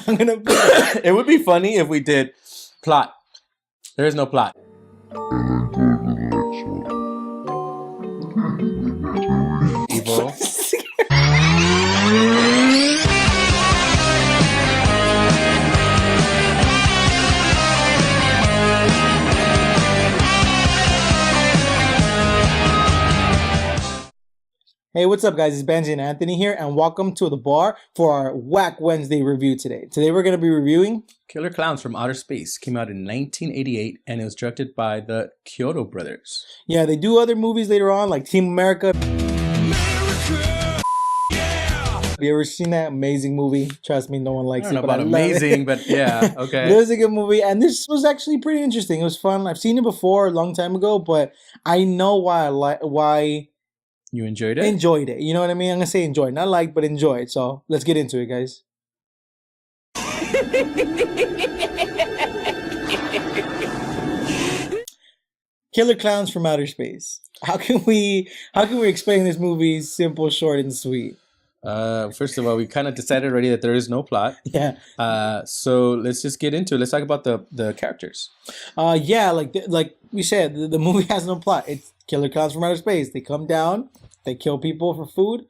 I'm gonna. It would be funny if we did plot. There is no plot. Evil. Hey, what's up, guys? It's Benji and Anthony here, and welcome to TheB.A.R for our Whack Wednesday review today. Today, we're going to be reviewing Killer Klowns from Outer Space. Came out in 1988, and it was directed by the Chiodo brothers. Yeah, they do other movies later on, like Team America. Have you ever seen that amazing movie? Trust me, no one likes it. I don't know about amazing, but yeah, okay. It was a good movie, and this was actually pretty interesting. It was fun. I've seen it before a long time ago, but I know why you enjoyed it? Enjoyed it. You know what I mean? I'm going to say enjoyed. Not like, but enjoyed. So let's get into it, guys. Killer Klowns from Outer Space. How can we explain this movie simple, short, and sweet? First of all, we kind of decided already that there is no plot. Yeah. So let's just get into it. Let's talk about the characters. Yeah, like we said, the movie has no plot. It's Killer Klowns from Outer Space. They come down, they kill people for food.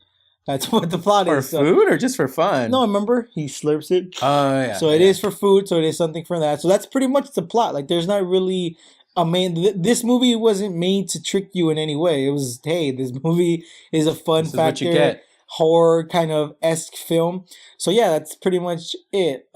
That's what the plot is. For food or just for fun? No, remember? He slurps it. Oh, yeah. So it is for food, so it is something for that. So that's pretty much the plot. Like, there's not really a main... This movie wasn't made to trick you in any way. It was, hey, this movie is a fun factor, what you get. Horror kind of esque film. So yeah, that's pretty much it.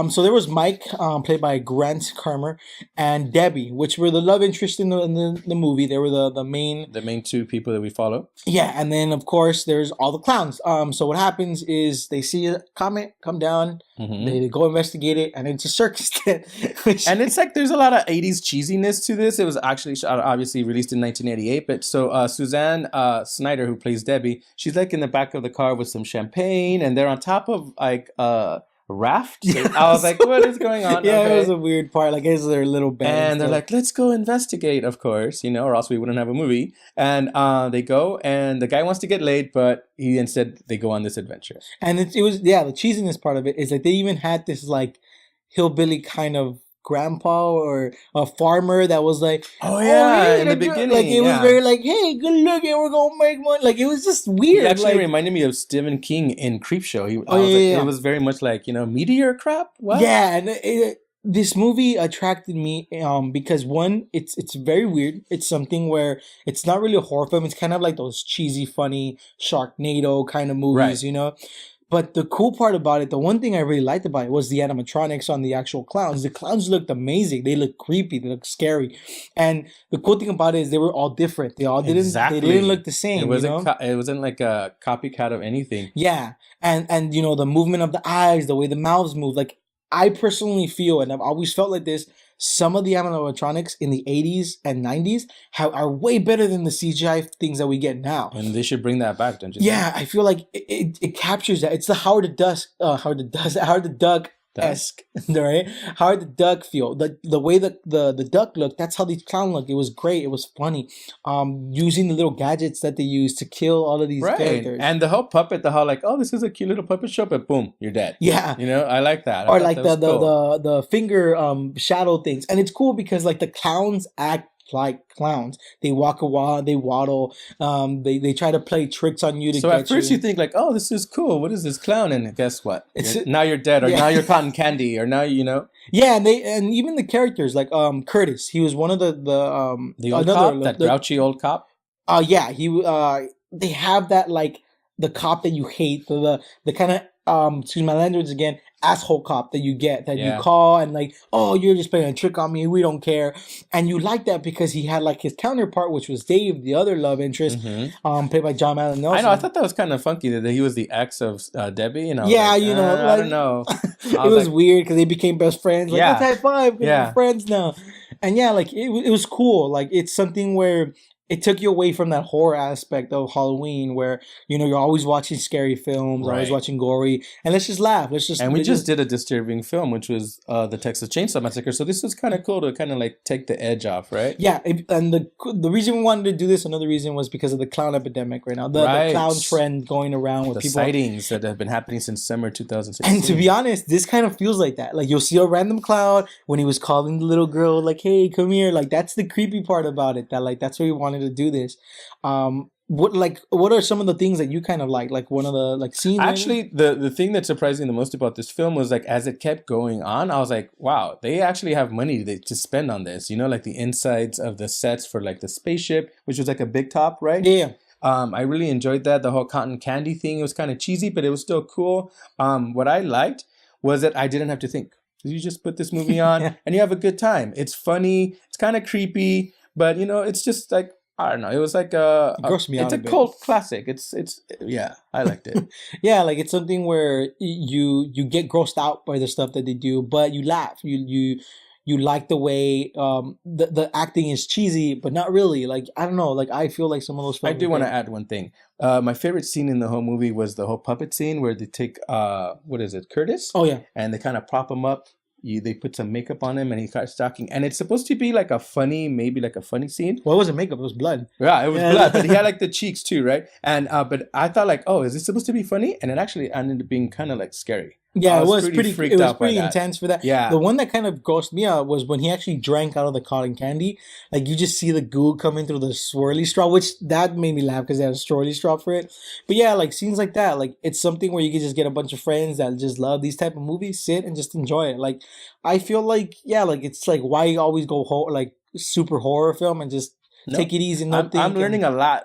So there was Mike, played by Grant Cramer, and Debbie, which were the love interest in the movie. They were the main two people that we follow. Yeah, and then of course there's all the clowns. So what happens is they see a comet come down, they go investigate it, and it's a circus tent. And it's like there's a lot of 80s cheesiness to this. It was actually obviously released in 1988, but so Suzanne Snyder, who plays Debbie, she's like in the back of the car with some champagne, and they're on top of like raft. Yeah, I was like, what is going on? Yeah, okay. It was a weird part. Like, it's their little band. And they're like, let's go investigate, of course, you know, or else we wouldn't have a movie. And they go, and the guy wants to get laid, but they go on this adventure. And it was, yeah, the cheesiness part of it is like they even had this like hillbilly kind of grandpa or a farmer that was like, hey, in the beginning, like it was very like, hey, good looking, we're gonna make money. Like, it was just weird. It actually like, reminded me of Stephen King in Creepshow. Yeah. It was very much like, you know, meteor crap. What? Yeah, and this movie attracted me because one, it's very weird. It's something where it's not really a horror film. It's kind of like those cheesy, funny Sharknado kind of movies, right. You know. But the cool part about it, the one thing I really liked about it was the animatronics on the actual clowns. The clowns looked amazing. They looked creepy. They looked scary. And the cool thing about it is they were all different. They all didn't. Exactly. They didn't look the same. It wasn't. It wasn't like a copycat of anything. Yeah, and you know, the movement of the eyes, the way the mouths move. Like, I personally feel, and I've always felt like this, some of the animatronics in the 80s and 90s are way better than the CGI things that we get now. And they should bring that back, don't you think? Yeah, I feel like it captures that. It's the Howard the Duck-esque, right? Howard the Duck feel. The way the duck looked, that's how these clowns look. It was great. It was funny. Using the little gadgets that they use to kill all of these characters. And the whole puppet, the whole like, oh, this is a cute little puppet show, but boom, you're dead. Yeah. You know, I like that. Or like the finger shadow things. And it's cool because like the clowns act like clowns. They walk a while, they waddle, they try to play tricks on you to so get at first you think like, oh, this is cool, what is this clown? And guess what, now you're dead, or now you're cotton candy, or now you know. Yeah, and even the characters like Curtis, he was one of the old cop, that grouchy old cop. Yeah, they have that like the cop that you hate, the kind of excuse my language again, asshole cop that you get, that you call and like, oh, you're just playing a trick on me, we don't care. And you like that because he had like his counterpart, which was Dave, the other love interest, played by John Allen Nelson. I know, I thought that was kind of funky that he was the ex of Debbie, and I was like, you know, I don't know. It was like, weird because they became best friends. Like, let's high five, we're friends now. And yeah, like it was cool. Like, it's something where it took you away from that horror aspect of Halloween, where you're always watching scary films, always watching gory, and let's just laugh. And we just did a disturbing film, which was the Texas Chainsaw Massacre. So this was kind of cool to kind of like take the edge off, right? Yeah, and the reason we wanted to do this, another reason, was because of the clown epidemic right now, the clown trend going around with the people, sightings that have been happening since summer 2016. And to be honest, this kind of feels like that. Like you'll see a random clown when he was calling the little girl, like, "Hey, come here." Like that's the creepy part about it. That's why we wanted to do this. What are some of the things that you kind of like one of the scenes? Actually, the thing that surprised me the most about this film was like as it kept going on, I was like, wow, they actually have money to spend on this. Like the insides of the sets for like the spaceship, which was like a big top, right? Yeah. I really enjoyed that. The whole cotton candy thing, it was kind of cheesy, but it was still cool. What I liked was that I didn't have to think. You just put this movie on and you have a good time. It's funny, it's kind of creepy, but it's just like, I don't know. It was like it's a cult classic. It's yeah, I liked it. Yeah, like it's something where you get grossed out by the stuff that they do, but you laugh. You like the way the acting is cheesy, but not really. Like I don't know. Like I feel like some of those. I do want to add one thing. My favorite scene in the whole movie was the whole puppet scene where they take what is it, Curtis? Oh yeah. And they kind of prop him up. They put some makeup on him and he starts talking, and it's supposed to be like a funny scene. Well, it wasn't makeup; it was blood. Yeah, it was blood, but he had like the cheeks too, right? And but I thought like, oh, is this supposed to be funny? And it actually ended up being kind of like scary. Yeah, it was pretty intense for that. Yeah, the one that kind of grossed me out was when he actually drank out of the cotton candy. Like you just see the goo coming through the swirly straw, which that made me laugh because they had a swirly straw for it. But yeah, like scenes like that, like it's something where you can just get a bunch of friends that just love these type of movies, sit and just enjoy it. Like I feel like like it's like why you always go like super horror film and just take it easy. I'm learning a lot.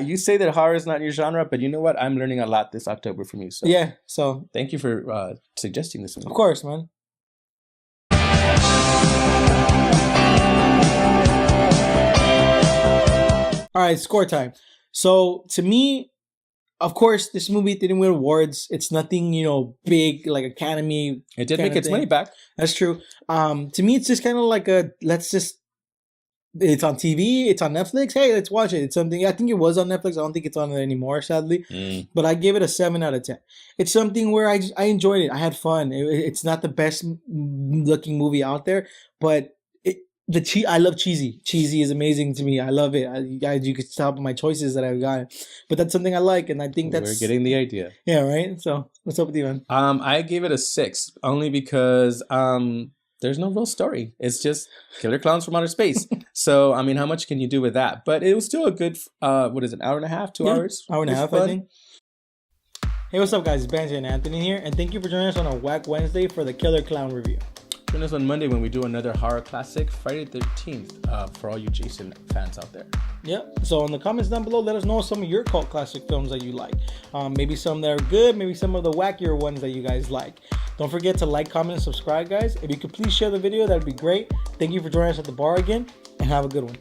You say that horror is not your genre, but you know what? I'm learning a lot this October from you. So yeah. So thank you for suggesting this movie. Of course, man. All right, score time. So to me, of course, this movie didn't win awards. It's nothing, big like Academy. It did make its money back. That's true. To me, it's just kind of like it's on TV, it's on Netflix. Hey, let's watch it. It's something, I think it was on Netflix. I don't think it's on it anymore, sadly. But I gave it a 7 out of 10. It's something where I enjoyed it. I had fun. It's not the best looking movie out there, but I love cheesy. Cheesy is amazing to me. I love it. You could tell by my choices that I've got, but that's something I like, and I think we're getting the idea. Yeah, right. So what's up with you, man? I gave it a 6 only because there's no real story. It's just killer clowns from outer space. So, I mean, how much can you do with that? But it was still a good, what is it, hour and a half, 2 hours? Hour and a half, I think. Hey, what's up, guys? It's Banjo and Anthony here, and thank you for joining us on our Whack Wednesday for the Killer Clown review. Join us on Monday when we do another horror classic, Friday the 13th, for all you Jason fans out there. Yep. So in the comments down below, let us know some of your cult classic films that you like. Maybe some that are good, maybe some of the wackier ones that you guys like. Don't forget to like, comment, and subscribe, guys. If you could please share the video, that'd be great. Thank you for joining us at the bar again, and have a good one.